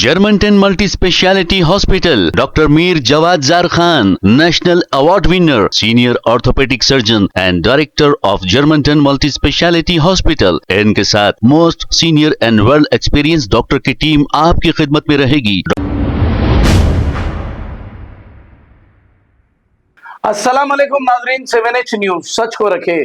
Germantown Multi Speciality Hospital, Dr. Mir Jawad Zar Khan, National Award winner, Senior Orthopedic Surgeon and Director of Germantown Multi Speciality Hospital. इनके साथ most senior and well experience doctor की team आपकी खिदमत में रहेगी। अस्सलाम वालेकुम नाजरीन, 7H न्यूज सच को रखे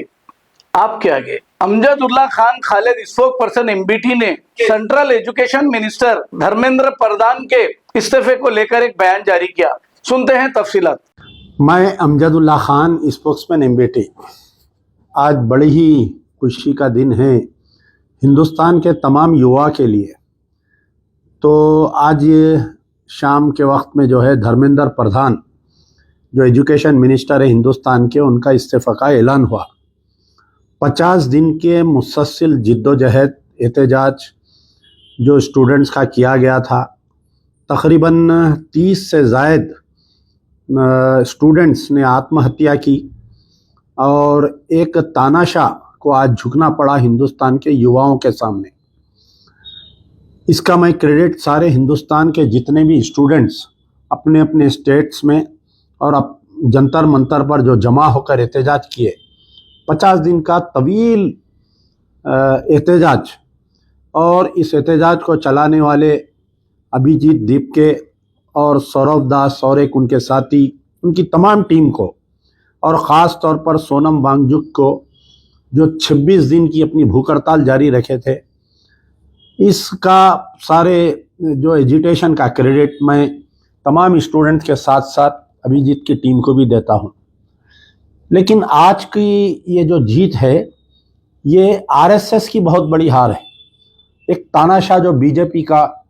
आपके आगे। अमजदुल्ला खान खालिद स्पोक्सपर्सन एमबीटी ने central education minister Dharmendra Pradhan के इस्तीफे को लेकर एक बयान जारी किया। सुनते हैं तफसीलात। मैं अमजदुल्ला खान स्पोक्समैन एमबीटी, आज बड़ी ही खुशी का दिन है हिंदुस्तान के तमाम युवा के लिए। तो आज ये शाम के वक्त में जो है धर्मेंद्र प्रधान जो एजुकेशन मिनिस्टर है हिंदुस्तान के, उनका इस्तीफ़ा का ऐलान हुआ। 50 दिन के मुसलसल जिद्दोजहद एहतजाज जो स्टूडेंट्स का किया गया था, तकरीबन 30 से ज़ायद स्टूडेंट्स ने आत्महत्या की और एक तानाशाह को आज झुकना पड़ा हिंदुस्तान के युवाओं के सामने। इसका मैं क्रेडिट सारे हिंदुस्तान के जितने भी स्टूडेंट्स अपने अपने स्टेट्स में और अब जंतर मंतर पर जो जमा होकर एहतजाज किए, 50 दिन का तवील एहतजाज, और इस एहतजाज को चलाने वाले अभिजीत दीपके और सौरभ दास और एक उनके साथी, उनकी तमाम टीम को, और ख़ास तौर पर सोनम वांगचुक को जो 26 दिन की अपनी भूख हड़ताल जारी रखे थे, इसका सारे जो एजिटेशन का क्रेडिट मैं तमाम स्टूडेंट्स के साथ साथ अभिजीत की टीम को भी देता हूं। लेकिन आज की ये जो जीत है, ये आरएसएस की बहुत बड़ी हार है। एक तानाशाह जो बीजेपी का,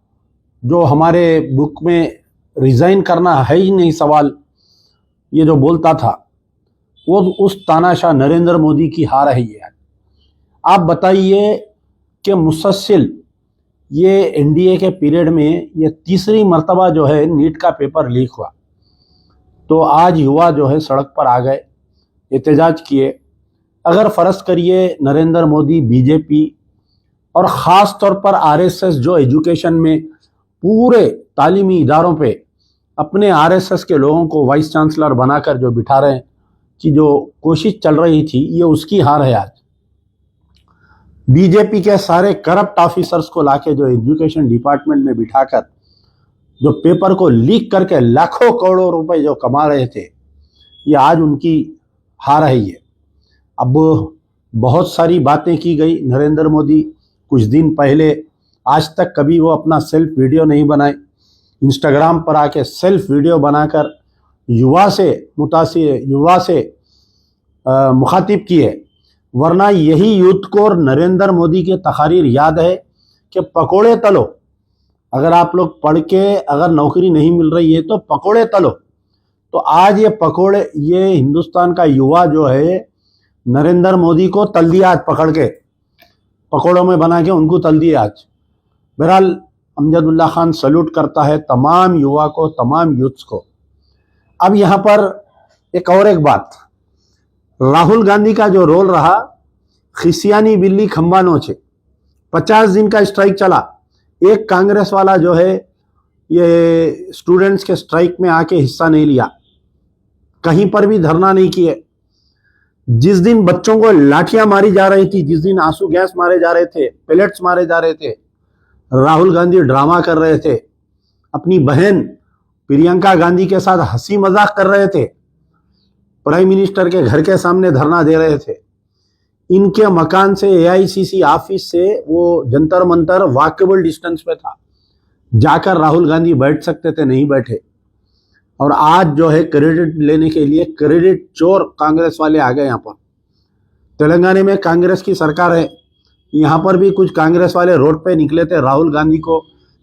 जो हमारे बुक में रिज़ाइन करना है ही नहीं सवाल, ये जो बोलता था, वो उस तानाशाह नरेंद्र मोदी की हार है ये। आप बताइए कि मुसलसल ये एनडीए के पीरियड में ये तीसरी मर्तबा जो है नीट का पेपर लीक हुआ। तो आज युवा जो है सड़क पर आ गए, एहतजाज किए। अगर फ़र्ज़ करिए नरेंद्र मोदी, बीजेपी और ख़ास तौर पर आरएसएस जो एजुकेशन में पूरे तालीमी इदारों पे अपने आरएसएस के लोगों को वाइस चांसलर बनाकर जो बिठा रहे हैं, कि जो कोशिश चल रही थी, ये उसकी हार है। आज बीजेपी के सारे करप्ट ऑफिसर्स को लाके जो एजुकेशन डिपार्टमेंट में बिठाकर जो पेपर को लीक करके लाखों करोड़ों रुपए जो कमा रहे थे, ये आज उनकी हार है ये। अब बहुत सारी बातें की गई। नरेंद्र मोदी कुछ दिन पहले, आज तक कभी वो अपना सेल्फ वीडियो नहीं बनाए, इंस्टाग्राम पर आके सेल्फ वीडियो बनाकर युवा से मुखातिब किए। वरना यही यूथ को नरेंद्र मोदी के तकारीर याद है कि पकोड़े तलो, अगर आप लोग पढ़ के अगर नौकरी नहीं मिल रही है तो पकोड़े तलो। तो आज ये पकोड़े, ये हिंदुस्तान का युवा जो है नरेंद्र मोदी को तल दिया आज, पकड़ के पकोड़ों में बना के उनको तल दिया आज। बहरहाल अमजदुल्ला खान सल्यूट करता है तमाम युवा को, तमाम यूथ्स को। अब यहाँ पर एक और एक बात, राहुल गांधी का जो रोल रहा, खिसियानी बिल्ली खंबा नोचे, 50 दिन का स्ट्राइक चला। एक कांग्रेस वाला जो है ये स्टूडेंट्स के स्ट्राइक में आके हिस्सा नहीं लिया, कहीं पर भी धरना नहीं किए। जिस दिन बच्चों को लाठियां मारी जा रही थी, जिस दिन आंसू गैस मारे जा रहे थे, पेलेट्स मारे जा रहे थे, राहुल गांधी ड्रामा कर रहे थे, अपनी बहन प्रियंका गांधी के साथ हंसी मजाक कर रहे थे, प्राइम मिनिस्टर के घर के सामने धरना दे रहे थे। इनके मकान से, एआईसीसी ऑफिस से वो जंतर मंतर वॉकेबल डिस्टेंस पे था, जाकर राहुल गांधी बैठ सकते थे, नहीं बैठे। और आज जो है क्रेडिट लेने के लिए क्रेडिट चोर कांग्रेस वाले आ गए। यहाँ पर तेलंगाना में कांग्रेस की सरकार है, यहाँ पर भी कुछ कांग्रेस वाले रोड पे निकले थे राहुल गांधी को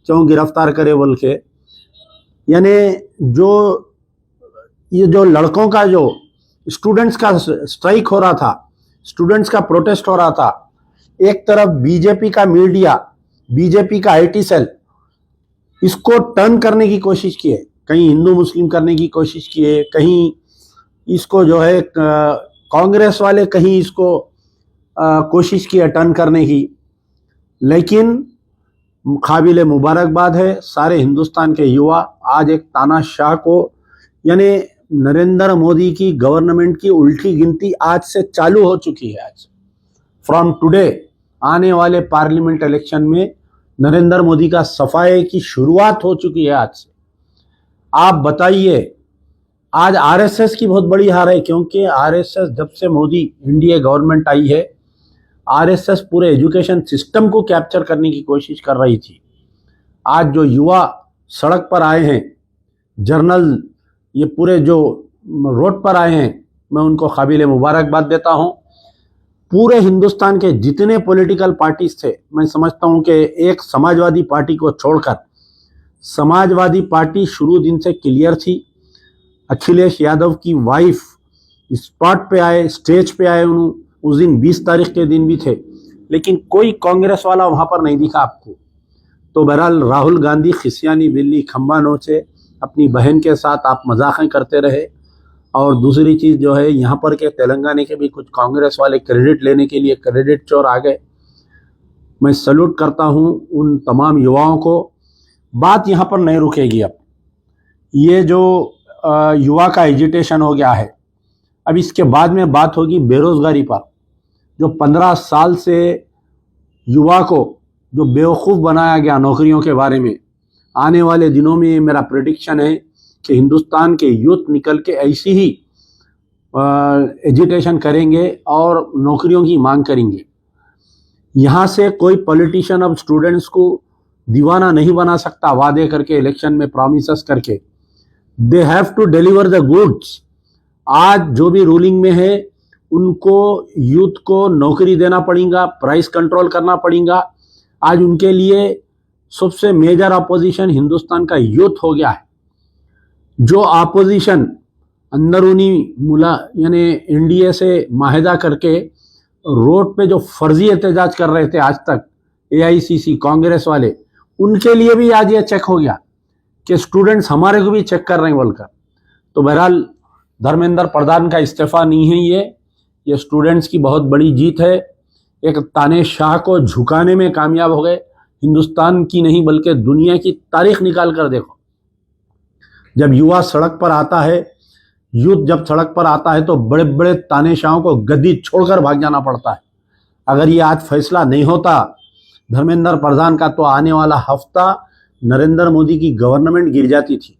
क्यों गिरफ्तार करे बोल के। यानी ये जो लड़कों का, जो स्टूडेंट्स का स्ट्राइक हो रहा था, स्टूडेंट्स का प्रोटेस्ट हो रहा था, एक तरफ बीजेपी का मीडिया, बीजेपी का आईटी सेल इसको टर्न करने की कोशिश किए, कहीं हिंदू मुस्लिम करने की कोशिश किए, कहीं इसको जो है कांग्रेस वाले कहीं इसको कोशिश किए टर्न करने की। लेकिन काबिल मुबारकबाद है। सारे हिंदुस्तान के युवा आज एक तानाशाह को, यानी नरेंद्र मोदी की गवर्नमेंट की उल्टी गिनती आज से चालू हो चुकी है। आज फ्रॉम टुडे आने वाले पार्लियामेंट इलेक्शन में नरेंद्र मोदी का सफाई की शुरुआत हो चुकी है आज से। आप बताइए, आज आरएसएस की बहुत बड़ी हार है, क्योंकि आरएसएस जब से मोदी इंडिया गवर्नमेंट आई है, आरएसएस पूरे एजुकेशन सिस्टम को कैप्चर करने की कोशिश कर रही थी। आज जो युवा सड़क पर आए हैं, जर्नल ये पूरे जो रोड पर आए हैं, मैं उनको काबिल मुबारकबाद देता हूं। पूरे हिंदुस्तान के जितने पॉलिटिकल पार्टीज थे, मैं समझता हूं कि एक समाजवादी पार्टी को छोड़कर, समाजवादी पार्टी शुरू दिन से क्लियर थी। अखिलेश यादव की वाइफ स्पॉट पे आए, स्टेज पे आए, उस दिन 20 तारीख के दिन भी थे, लेकिन कोई कांग्रेस वाला वहां पर नहीं दिखा आपको। तो बहरहाल राहुल गांधी खिसियानी बिल्ली खंबा नोचे, अपनी बहन के साथ आप मजाकें करते रहे। और दूसरी चीज़ जो है, यहाँ पर के तेलंगाना के भी कुछ कांग्रेस वाले क्रेडिट लेने के लिए क्रेडिट चोर आ गए। मैं सल्यूट करता हूँ उन तमाम युवाओं को। बात यहाँ पर नहीं रुकेगी। अब ये जो युवा का एजिटेशन हो गया है, अब इसके बाद में बात होगी बेरोजगारी पर। जो 15 साल से युवा को जो बेवकूफ़ बनाया गया नौकरियों के बारे में, आने वाले दिनों में मेरा प्रेडिक्शन है कि हिंदुस्तान के यूथ निकल के ऐसी ही एजिटेशन करेंगे और नौकरियों की मांग करेंगे। यहाँ से कोई पॉलिटिशियन अब स्टूडेंट्स को दीवाना नहीं बना सकता वादे करके, इलेक्शन में प्रॉमिसेस करके। They have to deliver the goods. आज जो भी रूलिंग में है उनको, यूथ को नौकरी देना पड़ेगा, प्राइस कंट्रोल करना पड़ेगा। आज उनके लिए सबसे मेजर अपोजिशन हिंदुस्तान का यूथ हो गया है। जो अपोजिशन अंदरूनी यानी एनडीए से माहिदा करके रोड पे जो फर्जी एहतजाज कर रहे थे आज तक, एआईसीसी कांग्रेस वाले, उनके लिए भी आज ये चेक हो गया कि स्टूडेंट्स हमारे को भी चेक कर रहे हैं बोलकर। तो बहरहाल धर्मेंद्र प्रधान का इस्तीफा नहीं है ये स्टूडेंट्स की बहुत बड़ी जीत है। एक तानाशाह को झुकाने में कामयाब हो गए। हिंदुस्तान की नहीं बल्कि दुनिया की तारीख निकाल कर देखो। जब युवा सड़क पर आता है, यूथ जब सड़क पर आता है, तो बड़े बड़े तानाशाहों को गद्दी छोड़कर भाग जाना पड़ता है। अगर ये आज फैसला नहीं होता धर्मेंद्र प्रधान का, तो आने वाला हफ्ता नरेंद्र मोदी की गवर्नमेंट गिर जाती थी।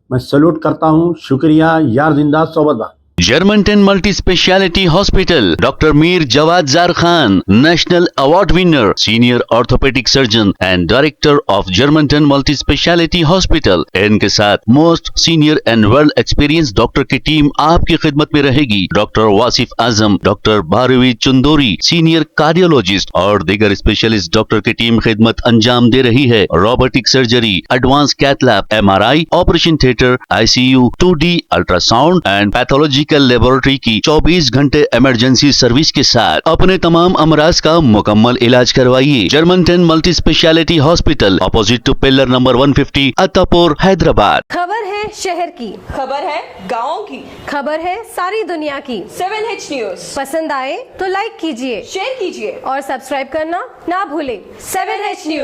मैं सल्यूट करता हूं। शुक्रिया। यार जिंदाबाद, सोबत। Germanten multi speciality hospital, doctor Mir Jawad Jar Khan, national award winner, senior orthopaedic surgeon and director of Germanten multi speciality hospital. इनके साथ most senior and world experience doctor की टीम आपकी खिदमत में रहेगी। Doctor Wasif Azam, doctor Bharvi Chundori, senior cardiologist और दीगर स्पेशलिस्ट डॉक्टर की टीम खिदमत अंजाम दे रही है। Robotic surgery, advance cath lab, MRI, operation theatre, ICU, 2D ultrasound and pathology laboratory की 24 घंटे इमरजेंसी सर्विस के साथ अपने तमाम अमराज का मुकम्मल इलाज करवाइए। Germanten multi speciality hospital, opposite to pillar number 150, Attapur, Hyderabad. खबर है शहर की, खबर है गाँव की, खबर है सारी दुनिया की। 7H न्यूज पसंद आए तो लाइक कीजिए, शेयर कीजिए और सब्सक्राइब करना ना भूलें। 7H news.